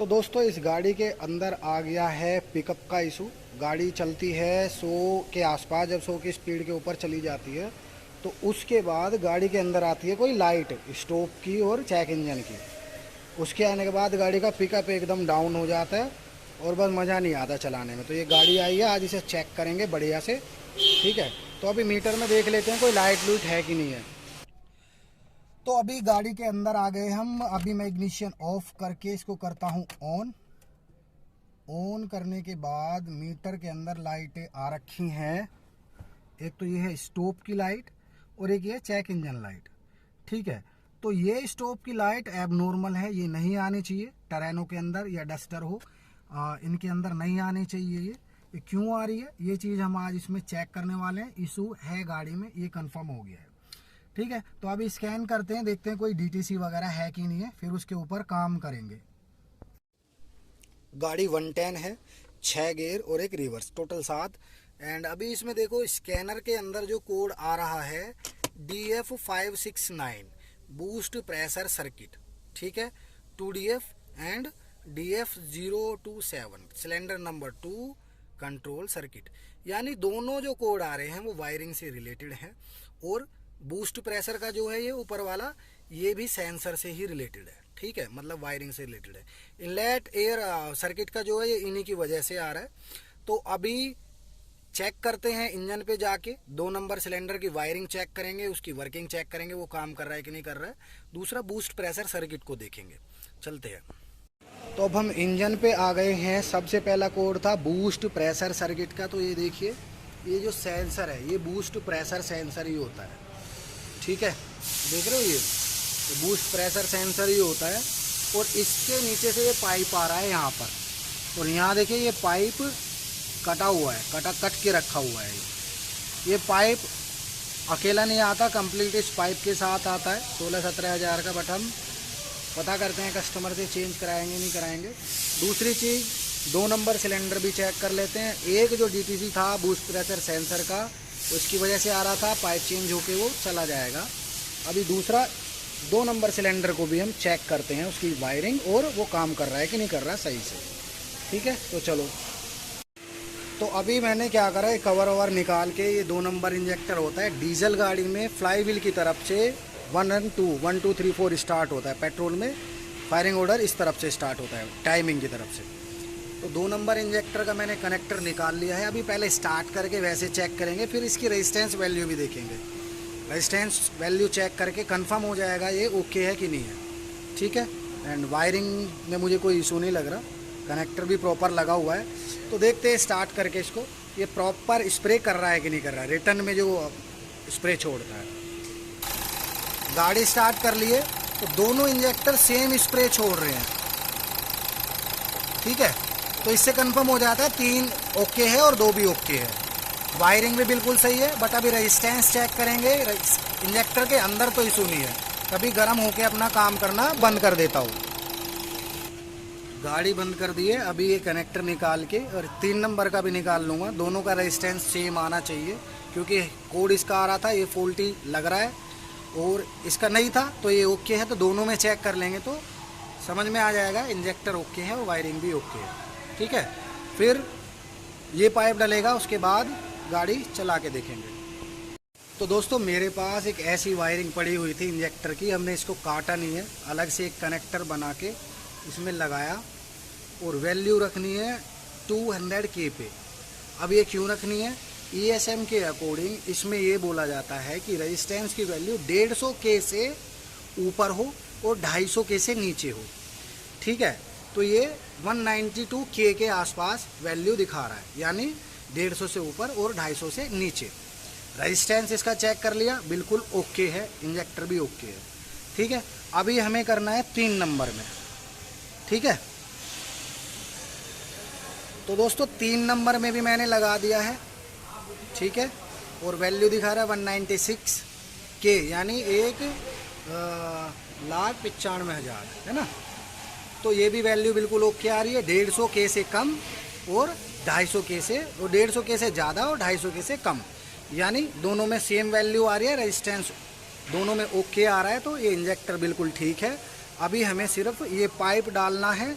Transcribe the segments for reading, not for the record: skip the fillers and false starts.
तो दोस्तों इस गाड़ी के अंदर आ गया है पिकअप का इशू। गाड़ी चलती है 100 के आसपास, जब 100 की स्पीड के ऊपर चली जाती है तो उसके बाद गाड़ी के अंदर आती है कोई लाइट स्टॉप की और चेक इंजन की। उसके आने के बाद गाड़ी का पिकअप एकदम डाउन हो जाता है और बस मज़ा नहीं आता चलाने में। तो ये गाड़ी आई है, आज इसे चेक करेंगे बढ़िया से, ठीक है। तो अभी मीटर में देख लेते हैं कोई लाइट लूट है कि नहीं है। तो अभी गाड़ी के अंदर आ गए हम। अभी मैं इग्निशन ऑफ करके इसको करता हूँ ऑन। ऑन करने के बाद मीटर के अंदर लाइटें आ रखी हैं। एक तो ये है स्टॉप की लाइट और एक ये चेक इंजन लाइट, ठीक है। तो ये स्टॉप की लाइट एबनॉर्मल है, ये नहीं आनी चाहिए। टरेनो के अंदर या डस्टर हो, इनके अंदर नहीं आनी चाहिए। ये क्यों आ रही है ये चीज़ हम आज इसमें चेक करने वाले हैं। इशू है गाड़ी में, ये कंफर्म हो गया है, ठीक है। तो अभी स्कैन करते हैं, देखते हैं कोई डीटीसी वगैरह है कि नहीं है, फिर उसके ऊपर काम करेंगे। गाड़ी 110 है, 6 गियर और एक रिवर्स, टोटल 7। एंड अभी इसमें देखो स्कैनर के अंदर जो कोड आ रहा है DF569 बूस्ट प्रेशर सर्किट, ठीक है। 2DF and DF027 cylinder number 2 control circuit, यानी दोनों जो कोड आ रहे हैं वो वायरिंग से रिलेटेड हैं। और बूस्ट प्रेशर का जो है ये ऊपर वाला, ये भी सेंसर से ही रिलेटेड है, ठीक है, मतलब वायरिंग से रिलेटेड है। इनलेट एयर सर्किट का जो है ये इन्हीं की वजह से आ रहा है। तो अभी चेक करते हैं इंजन पे जाके, 2 नंबर सिलेंडर की वायरिंग चेक करेंगे, उसकी वर्किंग चेक करेंगे, वो काम कर रहा है कि नहीं कर रहा है। दूसरा बूस्ट प्रेशर सर्किट को देखेंगे, चलते हैं। तो अब हम इंजन पे आ गए हैं। सबसे पहला कोड था बूस्ट प्रेशर सर्किट का। तो ये देखिए, ये जो सेंसर है ये बूस्ट प्रेशर सेंसर ही होता है, ठीक है, देख रहे हो, ये बूस्ट प्रेशर सेंसर ही होता है। और इसके नीचे से ये पाइप आ रहा है यहाँ पर, और यहाँ देखिए ये पाइप कटा हुआ है, कट के रखा हुआ है। ये पाइप अकेला नहीं आता, कंप्लीट इस पाइप के साथ आता है। 16-17 हज़ार का, बट हम पता करते हैं कस्टमर से चेंज कराएंगे नहीं कराएंगे। दूसरी चीज़, 2 नंबर सिलेंडर भी चेक कर लेते हैं। एक जो डीटीसी था बूस्ट प्रेशर सेंसर का, उसकी वजह से आ रहा था, पाइप चेंज होके वो चला जाएगा। अभी दूसरा 2 नंबर सिलेंडर को भी हम चेक करते हैं, उसकी वायरिंग और वो काम कर रहा है कि नहीं कर रहा सही से, ठीक है। तो चलो, तो अभी मैंने क्या करा है, कवर ओवर निकाल के, ये 2 नंबर इंजेक्टर होता है डीजल गाड़ी में, फ्लाई व्हील की तरफ से 1 and 2 1 2 3 4 स्टार्ट होता है। पेट्रोल में फायरिंग ऑर्डर इस तरफ से स्टार्ट होता है, टाइमिंग की तरफ से। तो 2 नंबर इंजेक्टर का मैंने कनेक्टर निकाल लिया है। अभी पहले स्टार्ट करके वैसे चेक करेंगे, फिर इसकी रेजिस्टेंस वैल्यू भी देखेंगे। रेजिस्टेंस वैल्यू चेक करके कंफर्म हो जाएगा ये ओके है कि नहीं है, ठीक है। एंड वायरिंग में मुझे कोई इशू नहीं लग रहा, कनेक्टर भी प्रॉपर लगा हुआ है। तो देखते हैं स्टार्ट करके इसको, ये प्रॉपर स्प्रे कर रहा है कि नहीं कर रहा है, रिटर्न में जो स्प्रे छोड़ता है। गाड़ी स्टार्ट कर लिए तो दोनों इंजेक्टर सेम स्प्रे छोड़ रहे हैं, ठीक है। तो इससे कंफर्म हो जाता है 3 ओके है और 2 भी ओके है। वायरिंग भी बिल्कुल सही है, बट अभी रेजिस्टेंस चेक करेंगे। इंजेक्टर के अंदर तो इशू नहीं है, कभी गर्म होके अपना काम करना बंद कर देता हूँ। गाड़ी बंद कर दी है। अभी ये कनेक्टर निकाल के और 3 नंबर का भी निकाल लूँगा। दोनों का रेजिस्टेंस सेम आना चाहिए, क्योंकि कोड इसका आ रहा था, ये फॉल्टी लग रहा है और इसका नहीं था, तो ये ओके है। तो दोनों में चेक कर लेंगे तो समझ में आ जाएगा इंजेक्टर ओके है और वायरिंग भी ओके है, ठीक है। फिर ये पाइप डलेगा, उसके बाद गाड़ी चला के देखेंगे। तो दोस्तों मेरे पास एक ऐसी वायरिंग पड़ी हुई थी इंजेक्टर की, हमने इसको काटा नहीं है, अलग से एक कनेक्टर बना के इसमें लगाया और वैल्यू रखनी है 200 K पे। अब ये क्यों रखनी है, ESM के अकॉर्डिंग इसमें ये बोला जाता है कि रेजिस्टेंस की वैल्यू 150 K से ऊपर हो और 250 K से नीचे हो, ठीक है। तो ये 192 K के आसपास वैल्यू दिखा रहा है, यानी 150 से ऊपर और 250 से नीचे। रेजिस्टेंस इसका चेक कर लिया, बिल्कुल ओके है, इंजेक्टर भी ओके है, ठीक है। अभी हमें करना है 3 नंबर में, ठीक है। तो दोस्तों 3 नंबर में भी मैंने लगा दिया है, ठीक है। और वैल्यू दिखा रहा है 196 K, यानी 1,95,000 है ना। तो ये भी वैल्यू बिल्कुल ओके आ रही है, 150 K से कम और 250 K से, और 150 K से ज़्यादा और 250 K से कम, यानी दोनों में सेम वैल्यू आ रही है। रेजिस्टेंस दोनों में ओके आ रहा है, तो ये इंजेक्टर बिल्कुल ठीक है। अभी हमें सिर्फ ये पाइप डालना है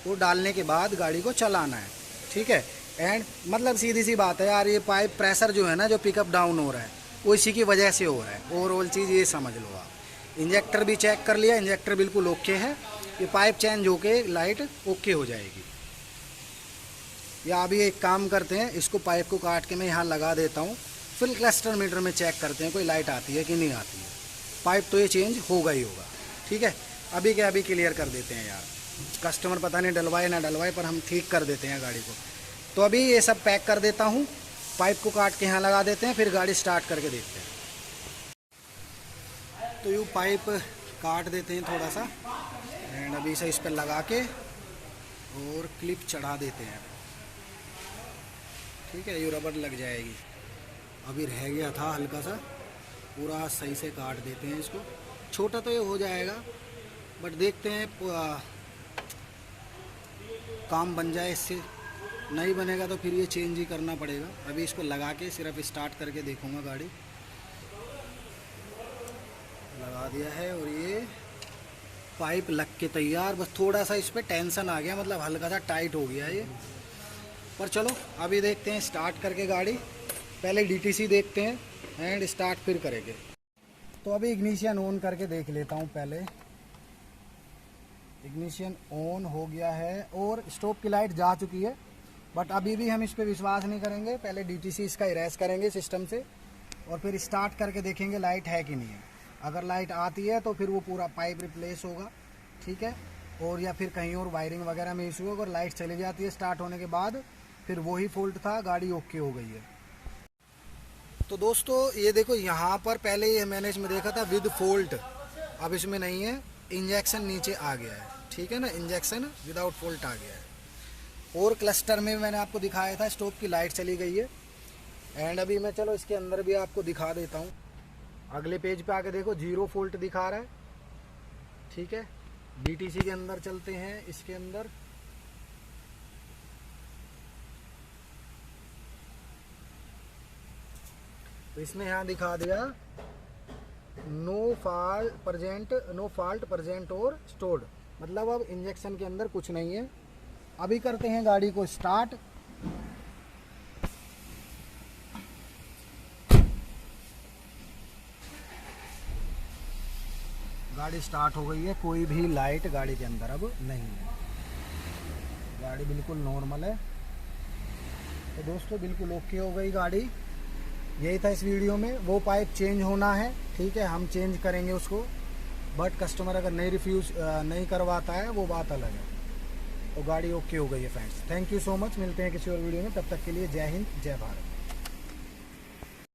वो डालने के बाद गाड़ी को चलाना है, ठीक है। एंड मतलब सीधी सी बात है यार, ये पाइप प्रेशर जो है ना, जो पिकअप डाउन हो रहा है वो इसी की वजह से हो रहा है। ओवरऑल चीज़ ये समझ लो आप। इंजेक्टर भी चेक कर लिया, इंजेक्टर बिल्कुल ओके है। ये पाइप चेंज होके लाइट ओके हो जाएगी। या अभी एक काम करते हैं, इसको पाइप को काट के मैं यहाँ लगा देता हूँ, फिर क्लस्टर मीटर में चेक करते हैं कोई लाइट आती है कि नहीं आती है। पाइप तो ये चेंज होगा ही होगा, ठीक है। अभी क्या अभी क्लियर कर देते हैं यार, कस्टमर पता नहीं डलवाए ना डलवाए, पर हम ठीक कर देते हैं गाड़ी को। तो अभी ये सब पैक कर देता हूँ, पाइप को काट के यहाँ लगा देते हैं, फिर गाड़ी स्टार्ट करके देखते हैं। तो यूँ पाइप काट देते हैं थोड़ा सा, एंड अभी से इस पर लगा के और क्लिप चढ़ा देते हैं, ठीक है। ये रबड़ लग जाएगी। अभी रह गया था हल्का सा, पूरा सही से काट देते हैं इसको। छोटा तो ये हो जाएगा, बट देखते हैं काम बन जाए इससे। नहीं बनेगा तो फिर ये चेंज ही करना पड़ेगा। अभी इसको लगा के सिर्फ स्टार्ट करके देखूंगा। गाड़ी लगा दिया है और ये पाइप लग के तैयार। बस थोड़ा सा इस पर टेंशन आ गया, मतलब हल्का सा टाइट हो गया ये। पर चलो अभी देखते हैं स्टार्ट करके गाड़ी। पहले डीटीसी देखते हैं एंड स्टार्ट फिर करेंगे। तो अभी इग्निशन ऑन करके देख लेता हूँ। पहले इग्निशन ऑन हो गया है और स्टॉप की लाइट जा चुकी है, बट अभी भी हम इस पर विश्वास नहीं करेंगे। पहले डीटीसी इसका इरेज करेंगे सिस्टम से और फिर स्टार्ट करके देखेंगे लाइट है कि नहीं है। अगर लाइट आती है तो फिर वो पूरा पाइप रिप्लेस होगा, ठीक है। और या फिर कहीं और वायरिंग वगैरह में इशू होगा। अगर लाइट चली जाती है स्टार्ट होने के बाद, फिर वही फॉल्ट था, गाड़ी ओके हो गई है। तो दोस्तों ये देखो, यहाँ पर पहले ये मैंने इसमें देखा था विद फॉल्ट, अब इसमें नहीं है। इंजेक्शन नीचे आ गया है, ठीक है ना, इंजेक्शन विदाउट फॉल्ट आ गया है। और क्लस्टर में मैंने आपको दिखाया था स्टॉप की लाइट चली गई है। एंड अभी मैं चलो इसके अंदर भी आपको दिखा देता हूँ। अगले पेज पे आके देखो 0 फॉल्ट दिखा रहा है, ठीक है। डीटीसी के अंदर चलते हैं, इसके अंदर तो इसने यहाँ दिखा दिया नो फॉल्ट प्रेजेंट और स्टोर्ड, मतलब अब इंजेक्शन के अंदर कुछ नहीं है। अभी करते हैं गाड़ी को स्टार्ट। गाड़ी स्टार्ट हो गई है, कोई भी लाइट गाड़ी के अंदर अब नहीं है। गाड़ी बिल्कुल नॉर्मल है। तो दोस्तों बिल्कुल ओके हो गई गाड़ी। यही था इस वीडियो में। वो पाइप चेंज होना है, ठीक है, हम चेंज करेंगे उसको, बट कस्टमर अगर नहीं करवाता है वो बात अलग है। तो गाड़ी ओके हो गई है friends. Thank you so much. मिलते हैं किसी और वीडियो में, तब तक के लिए जय हिंद जय भारत।